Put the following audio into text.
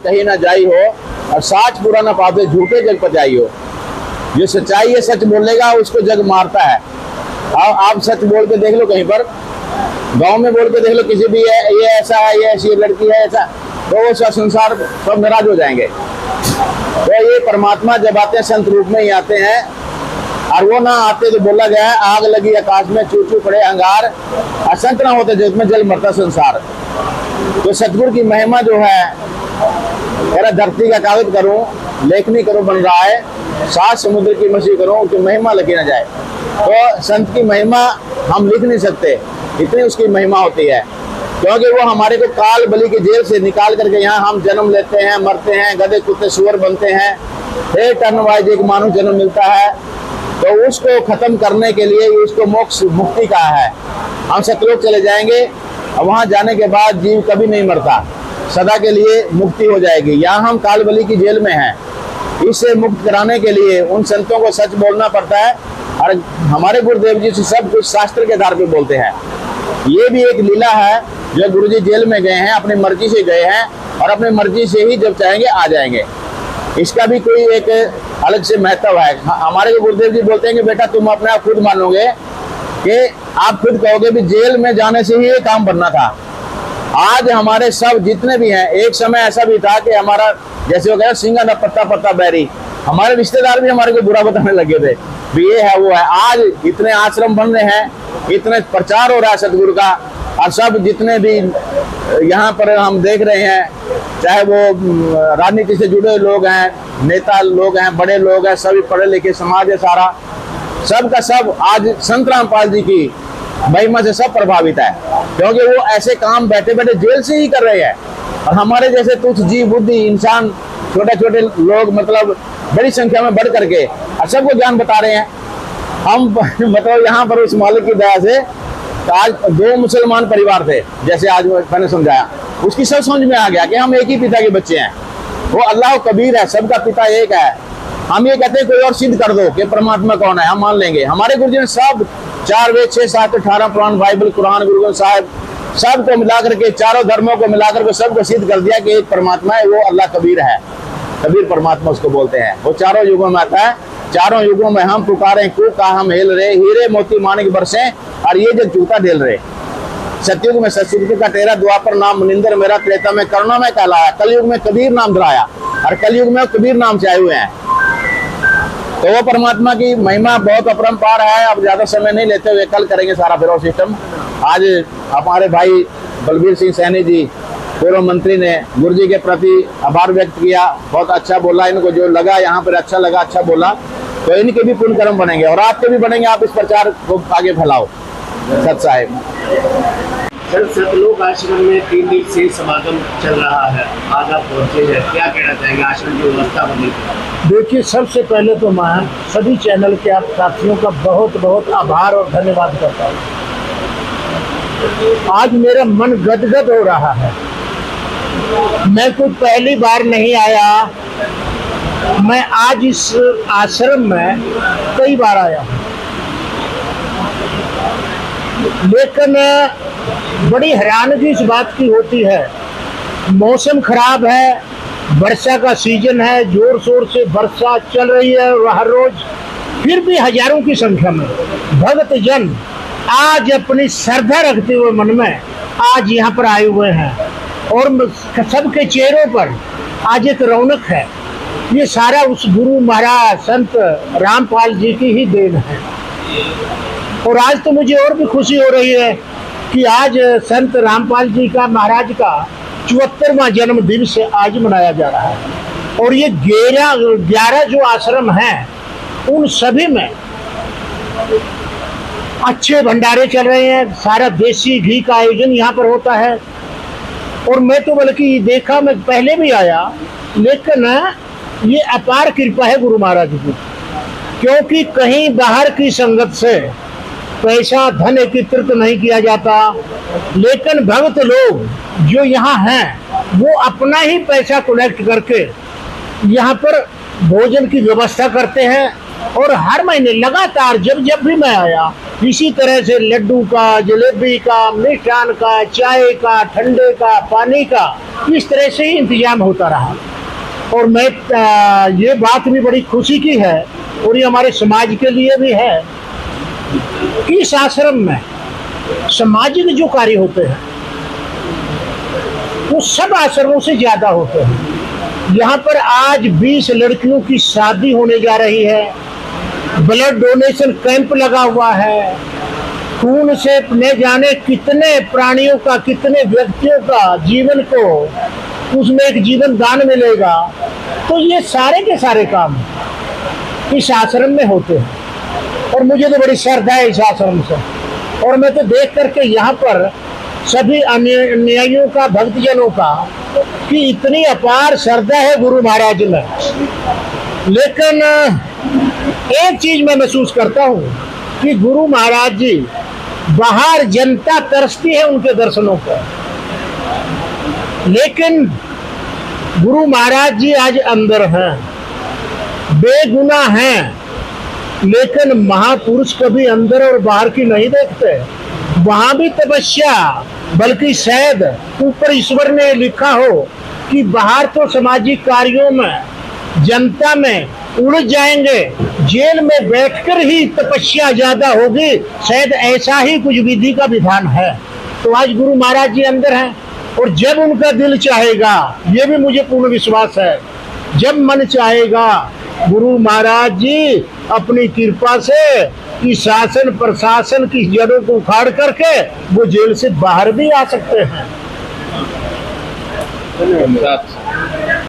कहीं ना जाई हो और साच पूरा ना पाते झूठे जग पचाई हो। जो सच्चाई है, सच बोलेगा उसको जग मारता है। आप सच बोल के देख लो, कहीं पर गांव में बोल के देख लो, किसी भी ये ऐसा है, ये ऐसी लड़की है, ऐसा, तो वो संसार सब नाराज हो जाएंगे। तो ये परमात्मा जब आते हैं संत रूप में ही आते हैं, और वो ना आते तो बोला गया है आग लगी आकाश में चू चू पड़े अंगार, असंत ना होते जग में जल मरता संसार। तो सतगुरु की महिमा जो है, मेरा धरती का कागज करूं लेखनी करूं बन रहा है, सात समुद्र की मछली करूं कि महिमा लगी ना जाए। तो संत की महिमा हम लिख नहीं सकते, इतनी उसकी महिमा होती है। क्योंकि वो हमारे को काल बलि की जेल से निकाल करके यहाँ हम जन्म लेते हैं, मरते हैं, गधे कुत्ते सुअर बनते हैं, फिर टर्न वाइज एक मानव जन्म मिलता है। तो उसको खत्म करने के लिए उसको मोक्ष मुक्ति का है। हम सतलोक चले जाएंगे और वहाँ जाने के बाद जीव कभी नहीं मरता, सदा के लिए मुक्ति हो जाएगी। यहाँ हम काल बलि की जेल में हैं, इससे मुक्त कराने के लिए उन संतों को सच बोलना पड़ता है। और हमारे गुरुदेव जी से सब कुछ शास्त्र के आधार पे बोलते हैं। ये भी एक लीला है, जो गुरुजी जेल में गए हैं, अपनी मर्जी से गए हैं और अपनी मर्जी से ही जब चाहेंगे आ जाएंगे। इसका भी कोई एक अलग से महत्व है। हमारे गुरुदेव जी बोलते हैं कि बेटा तुम अपने आप खुद मानोगे कि आप खुद कहोगे भी जेल में जाने से ही ये काम बनना था। आज हमारे सब जितने भी हैं, एक समय ऐसा भी था कि हमारा जैसे हो गया सिंगा न पत्ता पत्ता बैरी, हमारे रिश्तेदार भी हमारे को बुरा बताने लगे थे भी ये है वो है। आज इतने आश्रम बन रहे हैं, इतने प्रचार हो रहा है सतगुरु का, और सब जितने भी यहाँ पर हम देख रहे हैं, चाहे वो राजनीति से जुड़े लोग हैं, नेता लोग हैं, बड़े लोग हैं, सभी पढ़े लिखे समाज है सारा, सब का सब आज संत रामपाल जी की महिमा से सब प्रभावित है। क्योंकि वो ऐसे काम बैठे बैठे जेल से ही कर रहे हैं, और हमारे जैसे तुच्छ जीव बुद्धि इंसान, छोटे छोटे लोग मतलब बड़ी संख्या में बढ़ करके और सबको ज्ञान बता रहे हैं। हम मतलब यहाँ पर उस मालिक की दया से आज 2 मुसलमान परिवार थे, जैसे आज मैंने समझाया, उसकी सब समझ में आ गया कि हम एक ही पिता के बच्चे हैं। वो अल्लाह कबीर है, सबका पिता एक है। हम ये कहते हैं कोई और सिद्ध कर दो कि परमात्मा कौन है, हम मान लेंगे। हमारे गुरुजी ने सब 4 वेद 6 7 18 पुराण बाइबल कुरान गुरु ग्रंथ साहिब सबको मिलाकर के, चारों धर्मों को मिलाकर के सबको सिद्ध कर दिया कि एक परमात्मा है, वो अल्लाह कबीर है। कबीर परमात्मा उसको बोलते हैं। वो चारों युगों में आता है। चारों युगों में हम पुकारे को का हम हेल रहे, हीरे मोती माणिक बरसे और ये जग चूता ढेल रहे। सतयुग में सतयुग का तेरा, द्वापर नाम मुनिंदर मेरा, त्रेता में करुणा में कहलाया, कलयुग में कबीर नाम धराया, और कलयुग में कबीर नाम से आए हुए हैं। तो वो परमात्मा की महिमा बहुत अपरंपार है। अब ज्यादा समय नहीं लेते हुए कल करेंगे सारा फिर सिस्टम। आज हमारे भाई बलबीर सिंह सैनी जी पूर्व मंत्री ने गुरुजी के प्रति आभार व्यक्त किया, बहुत अच्छा बोला, इनको जो लगा यहाँ पर अच्छा लगा, अच्छा बोला। तो इनके भी पुण्य कर्म बनेंगे और आपके भी बनेंगे। आप इस प्रचार को आगे फैलाओ। सत साहिब। सर, सतलोक आश्रम में 3 दिवसीय समागम चल रहा है, आज आप पहुंचे हैं, क्या कहना चाहेंगे आश्रम की व्यवस्था को लेकर? देखिए, सबसे पहले तो मैं सभी चैनल के आप साथियों का बहुत बहुत आभार और धन्यवाद करता हूँ। आज मेरा मन गदगद हो रहा है। मैं कुछ पहली बार नहीं आया, मैं आज इस आश्रम में कई बार आया हूँ, लेकिन बड़ी हैरानगी इस बात की होती है। मौसम खराब है, वर्षा का सीजन है, जोर शोर से वर्षा चल रही है हर रोज, फिर भी हजारों की संख्या में भक्त जन आज अपनी श्रद्धा रखते हुए मन में आज यहाँ पर आए हुए हैं और सबके चेहरों पर आज एक रौनक है। ये सारा उस गुरु महाराज संत रामपाल जी की ही देन है। और आज तो मुझे और भी खुशी हो रही है कि आज संत रामपाल जी का महाराज का 74वां जन्म दिवस आज मनाया जा रहा है। और ये 11 जो आश्रम हैं उन सभी में अच्छे भंडारे चल रहे हैं। सारा देसी घी का आयोजन यहाँ पर होता है। और मैं तो बल्कि देखा, मैं पहले भी आया, लेकिन ये अपार कृपा है गुरु महाराज की, क्योंकि कहीं बाहर की संगत से पैसा धन एकत्रित नहीं किया जाता, लेकिन भक्त लोग जो यहाँ हैं वो अपना ही पैसा कलेक्ट करके यहाँ पर भोजन की व्यवस्था करते हैं। और हर महीने लगातार जब जब भी मैं आया, इसी तरह से लड्डू का, जलेबी का, मिष्ठान का, चाय का, ठंडे का, पानी का, इस तरह से ही इंतजाम होता रहा। और मैं ये बात भी बड़ी खुशी की है और ये हमारे समाज के लिए भी है कि इस आश्रम में सामाजिक जो कार्य होते हैं वो सब आश्रमों से ज्यादा होते हैं। यहाँ पर आज 20 लड़कियों की शादी होने जा रही है, ब्लड डोनेशन कैंप लगा हुआ है, खून से न जाने कितने प्राणियों का, कितने व्यक्तियों का जीवन को उसमें एक जीवन दान मिलेगा। तो ये सारे के सारे काम इस आश्रम में होते हैं और मुझे तो बड़ी श्रद्धा है इस आश्रम से। और मैं तो देख करके यहाँ पर सभी अनुयायियों का, भक्तजनों का, कि इतनी अपार श्रद्धा है गुरु महाराज में। लेकिन एक चीज मैं महसूस करता हूँ कि गुरु महाराज जी बाहर जनता तरसती है उनके दर्शनों पर, लेकिन गुरु महाराज जी आज अंदर हैं, बेगुनाह हैं, लेकिन महापुरुष कभी अंदर और बाहर की नहीं देखते। वहां भी तपस्या, बल्कि शायद ऊपर ईश्वर ने लिखा हो कि बाहर तो सामाजिक कार्यों में, जनता में उलझ जाएंगे, जेल में बैठकर ही तपस्या ज्यादा होगी, शायद ऐसा ही कुछ विधि का विधान है। तो आज गुरु महाराज जी अंदर हैं और जब उनका दिल चाहेगा, ये भी मुझे पूर्ण विश्वास है, जब मन चाहेगा गुरु महाराज जी अपनी कृपा से इस शासन प्रशासन की जड़ों को उखाड़ करके वो जेल से बाहर भी आ सकते हैं।